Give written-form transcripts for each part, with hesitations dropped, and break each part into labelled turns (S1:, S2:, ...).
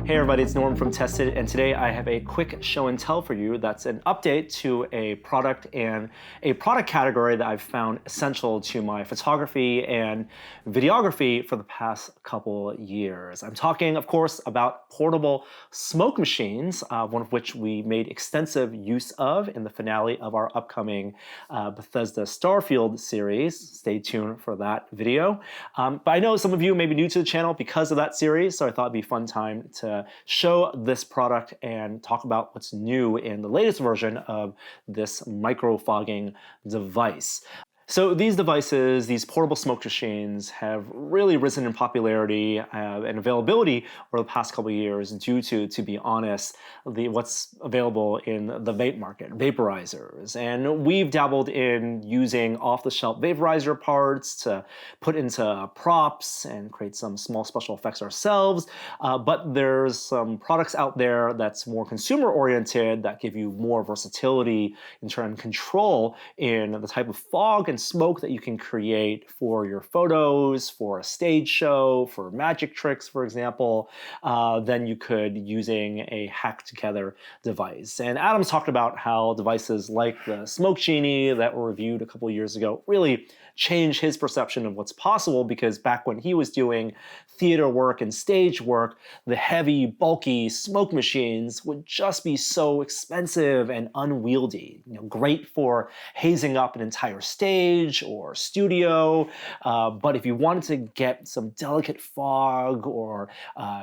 S1: Hey everybody, it's Norm from Tested, and today I have a quick show and tell for you that's an update to a product and a product category that I've found essential to my photography and videography for the past couple years. I'm talking, of course, about portable smoke machines, one of which we made extensive use of in the finale of our upcoming Bethesda Starfield series. Stay tuned for that video. But I know some of you may be new to the channel because of that series, so I thought it'd be a fun time to show this product and talk about what's new in the latest version of this microfogging device. So these devices, these portable smoke machines, have really risen in popularity and availability over the past couple of years due to be honest, what's available in the vape market, vaporizers. And we've dabbled in using off-the-shelf vaporizer parts to put into props and create some small special effects ourselves. But there's some products out there that's more consumer-oriented that give you more versatility in terms of control in the type of fog and smoke that you can create for your photos, for a stage show, for magic tricks, for example, than you could using a hacked together device. And Adam's talked about how devices like the Smoke Genie that were reviewed a couple of years ago really changed his perception of what's possible, because back when he was doing theater work and stage work, the heavy, bulky smoke machines would just be so expensive and unwieldy. Great for hazing up an entire stage or studio, but if you wanted to get some delicate fog or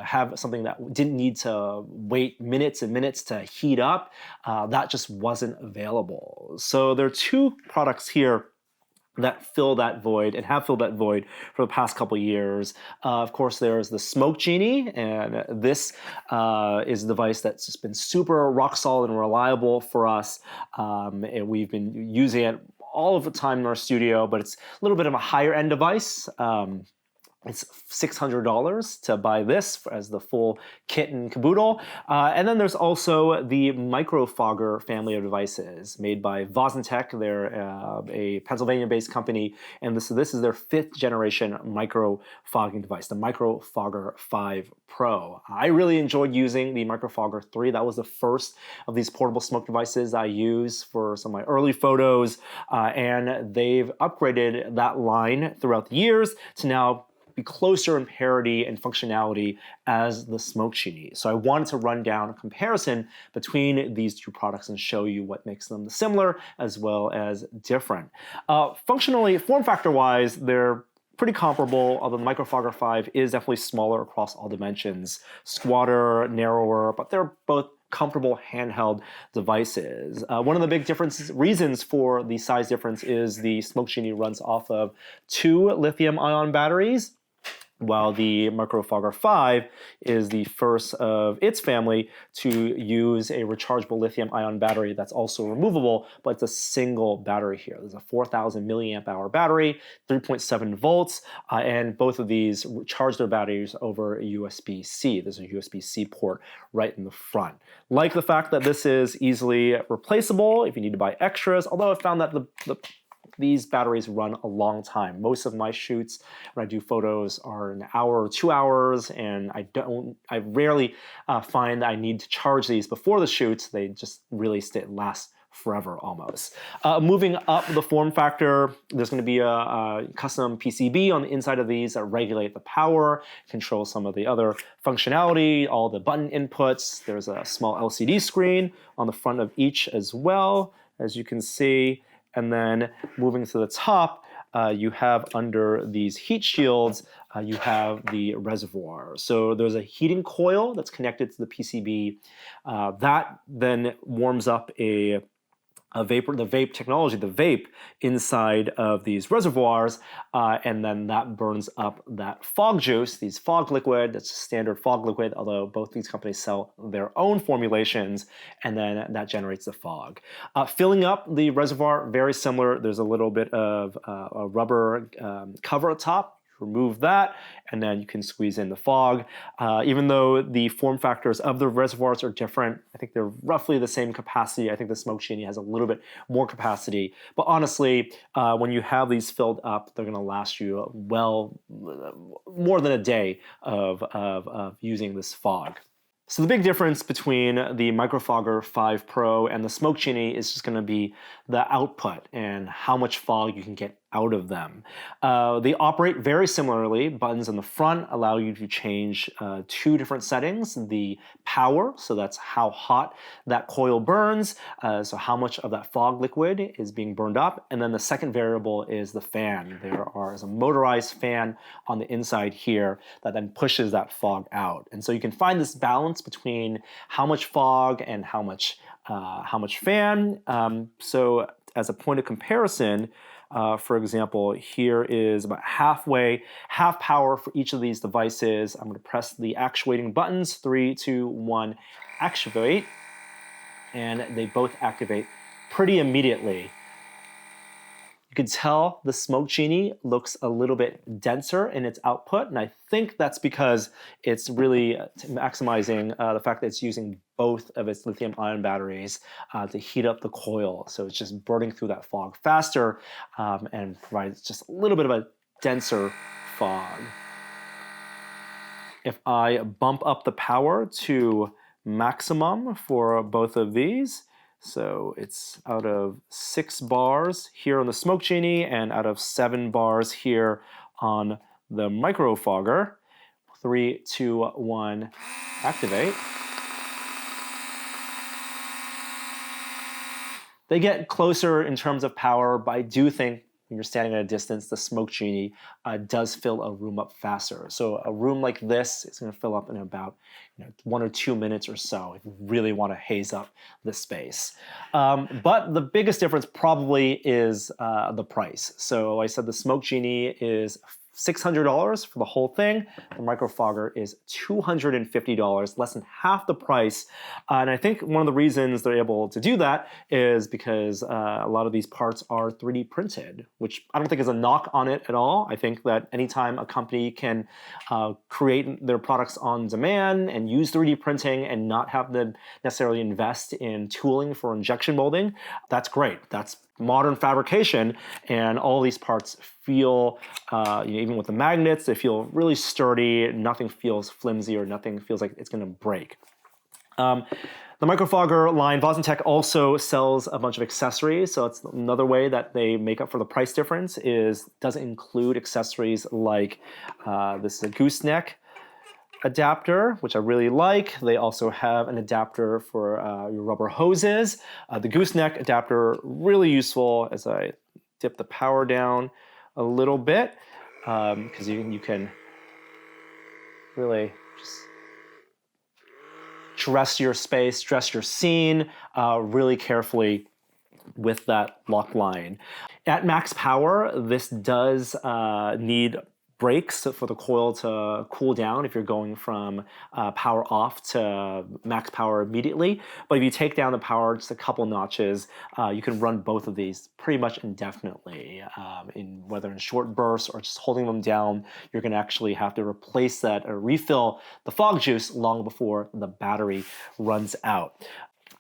S1: have something that didn't need to wait minutes and minutes to heat up, that just wasn't available. So there are two products here that fill that void and have filled that void for the past couple of years. Of course, there's the Smoke Genie, and this is a device that's just been super rock solid and reliable for us. And we've been using it all of the time in our studio, but it's a little bit of a higher end device. It's $600 to buy this as the full kit and caboodle. And then there's also the MicroFogger family of devices made by Vozentech. They're a Pennsylvania-based company, and this is their 5th generation microfogging device, the MicroFogger 5 Pro. I really enjoyed using the MicroFogger 3. That was the first of these portable smoke devices I used for some of my early photos, and they've upgraded that line throughout the years to now be closer in parity and functionality as the Smoke Genie. So I wanted to run down a comparison between these two products and show you what makes them similar as well as different. Functionally, form factor wise, they're pretty comparable, although the MicroFogger 5 is definitely smaller across all dimensions, squatter, narrower, but they're both comfortable handheld devices. One of the big reasons for the size difference is the Smoke Genie runs off of 2 lithium-ion batteries, while the MicroFogger 5 is the first of its family to use a rechargeable lithium-ion battery that's also removable, but it's a single battery here. There's a 4,000 milliamp hour battery, 3.7 volts, and both of these charge their batteries over a USB-C. There's a USB-C port right in the front. Like the fact that this is easily replaceable if you need to buy extras, although I found that these batteries run a long time. Most of my shoots when I do photos are an hour or 2 hours, and I rarely find that I need to charge these before the shoots. They just really last forever almost. Moving up the form factor, there's going to be a custom PCB on the inside of these that regulate the power, control some of the other functionality, all the button inputs. There's a small LCD screen on the front of each as well, as you can see. And then moving to the top, you have under these heat shields, you have the reservoir. So there's a heating coil that's connected to the PCB. That then warms up the vape technology, the vape inside of these reservoirs, and then that burns up that fog juice, these fog liquid, that's a standard fog liquid, although both these companies sell their own formulations, and then that generates the fog. Filling up the reservoir, very similar. There's a little bit of a rubber cover at top. Remove that, and then you can squeeze in the fog. Even though the form factors of the reservoirs are different, I think they're roughly the same capacity. I think the Smoke Genie has a little bit more capacity. But honestly, when you have these filled up, they're gonna last you well more than a day of using this fog. So the big difference between the MicroFogger 5 Pro and the Smoke Genie is just going to be the output and how much fog you can get out of them. They operate very similarly. Buttons in the front allow you to change two different settings. The power, so that's how hot that coil burns, so how much of that fog liquid is being burned up. And then the second variable is the fan. There is a motorized fan on the inside here that then pushes that fog out. And so you can find this balance between how much fog and how much fan. So as a point of comparison, for example, here is about half power for each of these devices. I'm going to press the actuating buttons, 3, 2, 1, activate, and they both activate pretty immediately. You can tell the Smoke Genie looks a little bit denser in its output, and I think that's because it's really maximizing the fact that it's using both of its lithium-ion batteries to heat up the coil. So it's just burning through that fog faster and provides just a little bit of a denser fog. If I bump up the power to maximum for both of these, so it's out of 6 bars here on the Smoke Genie and out of 7 bars here on the MicroFogger. 3, 2, 1, activate. They get closer in terms of power, but I do think when you're standing at a distance, the Smoke Genie does fill a room up faster. So a room like this is going to fill up in about 1 or 2 minutes or so if you really want to haze up the space. But the biggest difference probably is the price. So I said the Smoke Genie is $600 for the whole thing. The MicroFogger is $250, less than half the price. And I think one of the reasons they're able to do that is because a lot of these parts are 3D printed, which I don't think is a knock on it at all. I think that anytime a company can create their products on demand and use 3D printing and not have them necessarily invest in tooling for injection molding, that's great. That's modern fabrication, and all these parts feel, even with the magnets, they feel really sturdy. Nothing feels flimsy or nothing feels like it's going to break. The MicroFogger line, Vosentech also sells a bunch of accessories, so it's another way that they make up for the price difference. Does include accessories like this is a gooseneck adapter, which I really like. They also have an adapter for your rubber hoses. The gooseneck adapter, really useful as I dip the power down a little bit, because you can really just dress your space, dress your scene really carefully with that lock line. At max power, this does need brakes for the coil to cool down if you're going from power off to max power immediately. But if you take down the power just a couple notches, you can run both of these pretty much indefinitely. Whether in short bursts or just holding them down, you're going to actually have to replace that or refill the fog juice long before the battery runs out.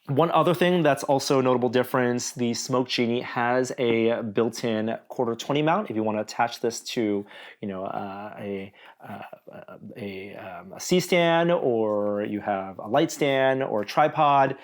S1: One other thing that's also a notable difference, the Smoke Genie has a built-in quarter-20 mount. If you want to attach this to, a C-stand, or you have a light stand or a tripod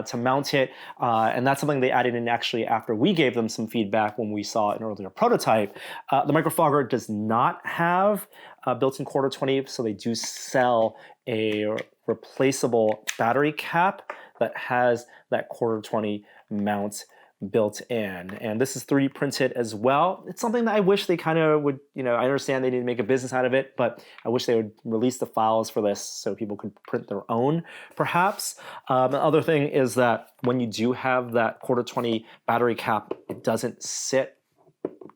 S1: to mount it, and that's something they added in actually after we gave them some feedback when we saw an earlier prototype. The MicroFogger does not have a built-in quarter-20, so they do sell a replaceable battery cap that has that quarter-20 mount built in. And this is 3D printed as well. It's something that I wish they kind of would, I understand they need to make a business out of it, but I wish they would release the files for this so people could print their own, perhaps. The other thing is that when you do have that quarter-20 battery cap, it doesn't sit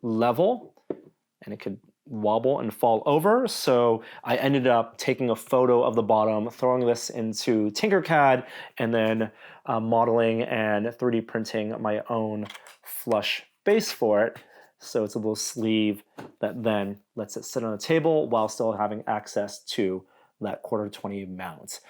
S1: level, and it could wobble and fall over. So I ended up taking a photo of the bottom, throwing this into Tinkercad, and then modeling and 3D printing my own flush base for it. So it's a little sleeve that then lets it sit on a table while still having access to that quarter-20 mount.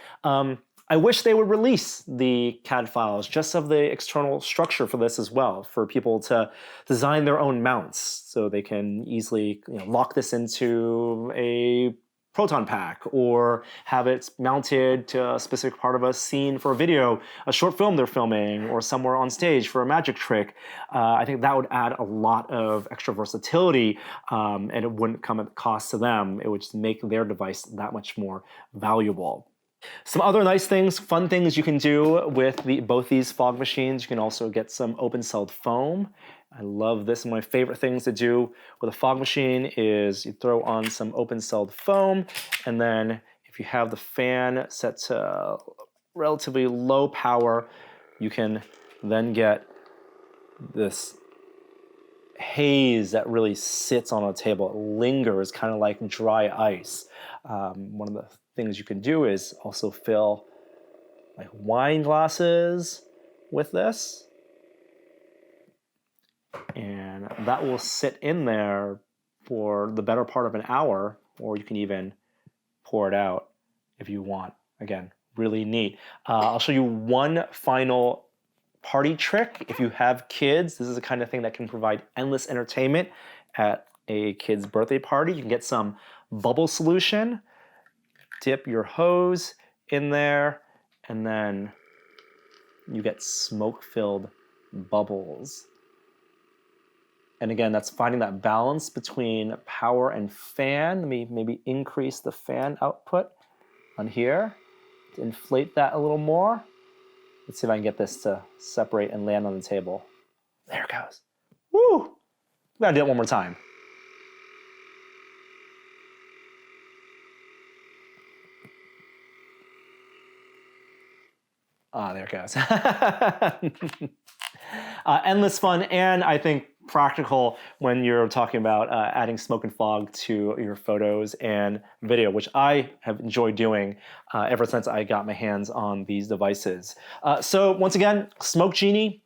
S1: I wish they would release the CAD files just of the external structure for this as well, for people to design their own mounts so they can easily lock this into a proton pack, or have it mounted to a specific part of a scene for a video, a short film they're filming, or somewhere on stage for a magic trick. I think that would add a lot of extra versatility, and it wouldn't come at cost to them. It would just make their device that much more valuable. Some other nice things, fun things you can do with both these fog machines. You can also get some open-celled foam. I love this. One of my favorite things to do with a fog machine is you throw on some open-celled foam, and then if you have the fan set to relatively low power, you can then get this haze that really sits on a table. It lingers kind of like dry ice. One of the things you can do is also fill like wine glasses with this. And that will sit in there for the better part of an hour, or you can even pour it out if you want. Again, really neat. I'll show you one final party trick. If you have kids, this is the kind of thing that can provide endless entertainment at a kid's birthday party. You can get some bubble solution, dip your hose in there, and then you get smoke-filled bubbles. And again, that's finding that balance between power and fan. Let me maybe increase the fan output on here to inflate that a little more. Let's see if I can get this to separate and land on the table. There it goes. Woo! We gotta do it one more time. Ah, there it goes. Endless fun, and I think practical when you're talking about adding smoke and fog to your photos and video, which I have enjoyed doing ever since I got my hands on these devices. So once again, Smoke Genie,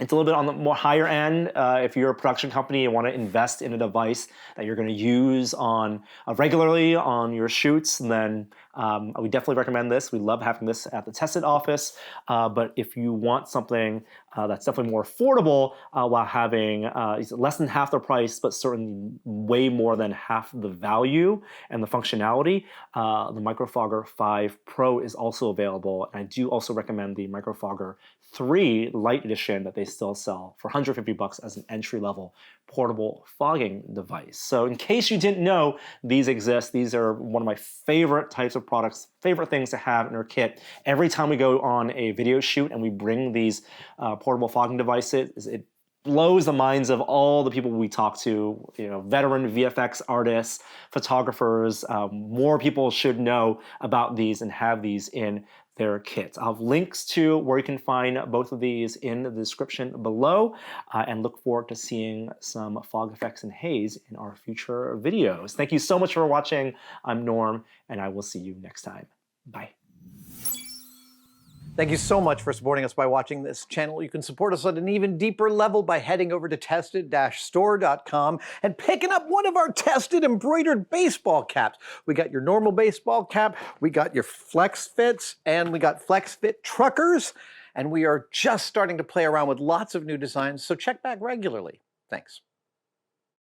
S1: it's a little bit on the more higher end. If you're a production company and want to invest in a device that you're going to use on regularly on your shoots, then I would definitely recommend this. We love having this at the tested office. But if you want something that's definitely more affordable while having less than half the price, but certainly way more than half the value and the functionality, the MicroFogger 5 Pro is also available. And I do also recommend the MicroFogger 3 Lite Edition that they still sell for $150 as an entry-level portable fogging device. So in case you didn't know these exist, these are one of my favorite types of products, favorite things to have in our kit. Every time we go on a video shoot and we bring these portable fogging devices, it blows the minds of all the people we talk to, veteran VFX artists, photographers. More people should know about these and have these in their kits. I'll have links to where you can find both of these in the description below, and look forward to seeing some fog effects and haze in our future videos. Thank you so much for watching. I'm Norm, and I will see you next time. Bye.
S2: Thank you so much for supporting us by watching this channel. You can support us at an even deeper level by heading over to tested-store.com and picking up one of our tested embroidered baseball caps. We got your normal baseball cap, we got your Flex Fits, and we got Flex Fit truckers. And we are just starting to play around with lots of new designs, so check back regularly. Thanks.